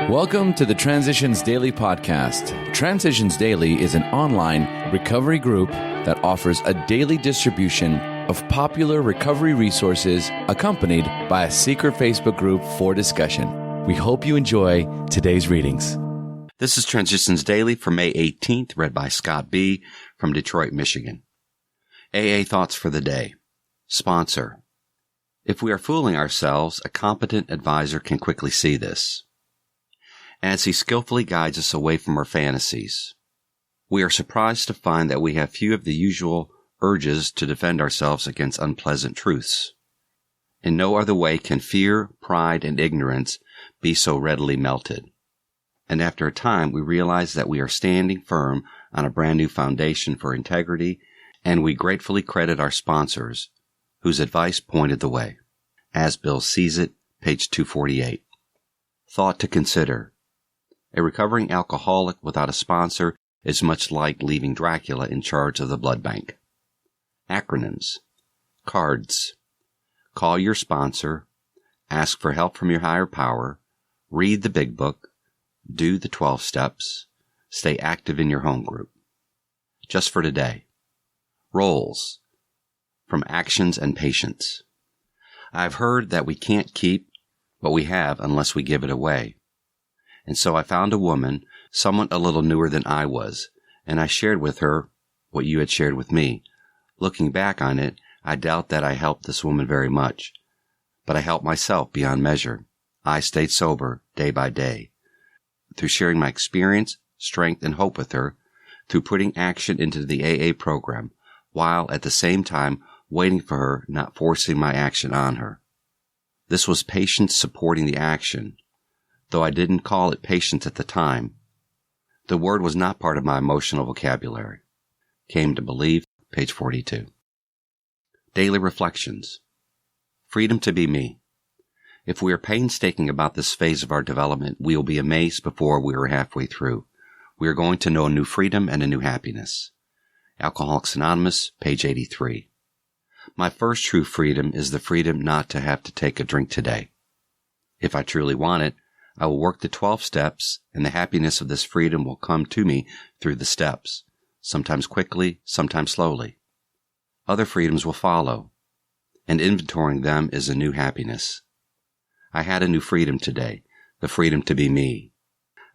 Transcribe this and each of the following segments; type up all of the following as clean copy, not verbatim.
Welcome to the Transitions Daily podcast. Transitions Daily is an online recovery group that offers a daily distribution of popular recovery resources accompanied by a secret Facebook group for discussion. We hope you enjoy today's readings. This is Transitions Daily for May 18th, read by Scott B. from Detroit, Michigan. AA Thoughts for the Day. Sponsor. If we are fooling ourselves, a competent advisor can quickly see this, as he skillfully guides us away from our fantasies. We are surprised to find that we have few of the usual urges to defend ourselves against unpleasant truths. In no other way can fear, pride, and ignorance be so readily melted. And after a time, we realize that we are standing firm on a brand new foundation for integrity, and we gratefully credit our sponsors, whose advice pointed the way. As Bill sees it, page 248. Thought to consider. A recovering alcoholic without a sponsor is much like leaving Dracula in charge of the blood bank. Acronyms. CARDS. Call your sponsor. Ask for help from your higher power. Read the big book. Do the 12 steps. Stay active in your home group. Just for today. Roles. From actions and patience. I've heard that we can't keep what we have unless we give it away. And so I found a woman, someone a little newer than I was, and I shared with her what you had shared with me. Looking back on it, I doubt that I helped this woman very much, but I helped myself beyond measure. I stayed sober day by day. Through sharing my experience, strength, and hope with her, through putting action into the AA program, while at the same time waiting for her, not forcing my action on her. This was patience supporting the action. Though I didn't call it patience at the time, the word was not part of my emotional vocabulary. Came to believe, page 42. Daily Reflections. Freedom to be me. If we are painstaking about this phase of our development, we will be amazed before we are halfway through. We are going to know a new freedom and a new happiness. Alcoholics Anonymous, page 83. My first true freedom is the freedom not to have to take a drink today. If I truly want it, I will work the 12 steps, and the happiness of this freedom will come to me through the steps, sometimes quickly, sometimes slowly. Other freedoms will follow, and inventorying them is a new happiness. I had a new freedom today, the freedom to be me.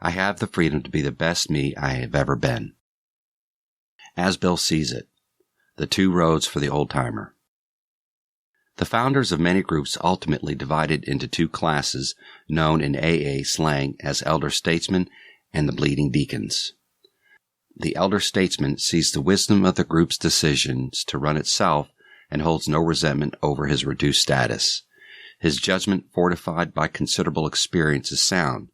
I have the freedom to be the best me I have ever been. As Bill sees it, the two roads for the old-timer. The founders of many groups ultimately divided into two classes known in AA slang as elder statesmen and the bleeding deacons. The elder statesman sees the wisdom of the group's decisions to run itself and holds no resentment over his reduced status. His judgment, fortified by considerable experience, is sound.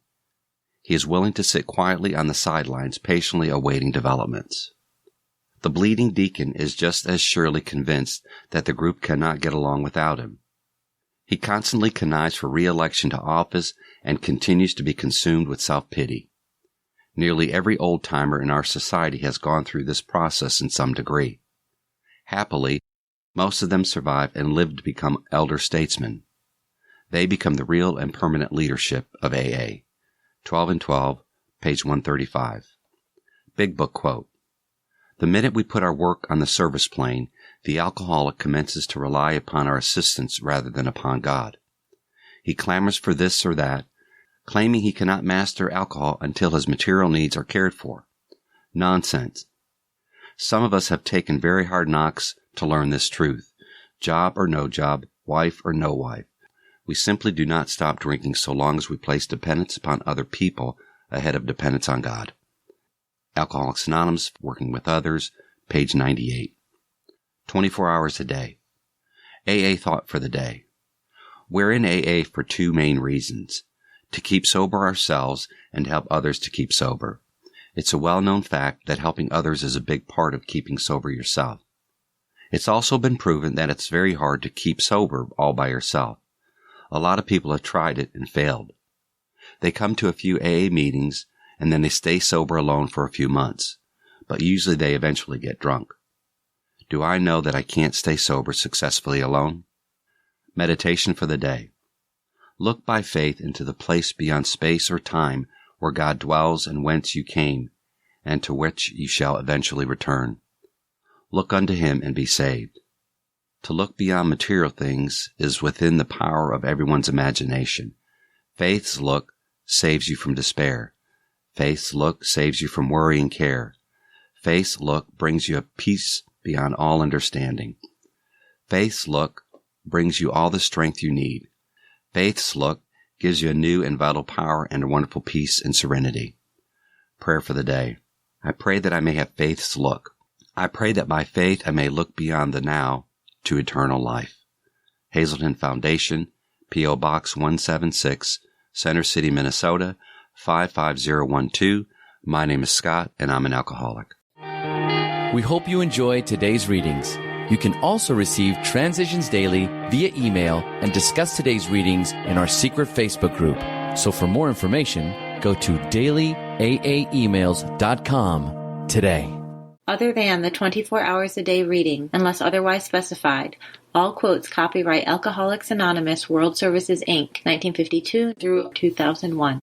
He is willing to sit quietly on the sidelines, patiently awaiting developments. The bleeding deacon is just as surely convinced that the group cannot get along without him. He constantly connives for re-election to office and continues to be consumed with self-pity. Nearly every old-timer in our society has gone through this process in some degree. Happily, most of them survive and live to become elder statesmen. They become the real and permanent leadership of AA. 12 and 12, page 135. Big Book quote. The minute we put our work on the service plane, the alcoholic commences to rely upon our assistance rather than upon God. He clamors for this or that, claiming he cannot master alcohol until his material needs are cared for. Nonsense. Some of us have taken very hard knocks to learn this truth. Job or no job, wife or no wife. We simply do not stop drinking so long as we place dependence upon other people ahead of dependence on God. Alcoholics Anonymous, Working with Others, page 98. 24 hours a day. AA Thought for the Day. We're in AA for two main reasons: to keep sober ourselves and to help others to keep sober. It's a well-known fact that helping others is a big part of keeping sober yourself. It's also been proven that it's very hard to keep sober all by yourself. A lot of people have tried it and failed. They come to a few AA meetings and then they stay sober alone for a few months, but usually they eventually get drunk. Do I know that I can't stay sober successfully alone? Meditation for the day. Look by faith into the place beyond space or time where God dwells and whence you came, and to which you shall eventually return. Look unto him and be saved. To look beyond material things is within the power of everyone's imagination. Faith's look saves you from despair. Faith's look saves you from worry and care. Faith's look brings you a peace beyond all understanding. Faith's look brings you all the strength you need. Faith's look gives you a new and vital power and a wonderful peace and serenity. Prayer for the day. I pray that I may have faith's look. I pray that by faith I may look beyond the now to eternal life. Hazelton Foundation, P.O. Box 176, Center City, Minnesota, 55012. My name is Scott, and I'm an alcoholic. We hope you enjoyed today's readings. You can also receive Transitions Daily via email and discuss today's readings in our secret Facebook group. So for more information, go to dailyaaemails.com today. Other than the 24 hours a day reading, unless otherwise specified, all quotes copyright Alcoholics Anonymous World Services, Inc., 1952 through 2001.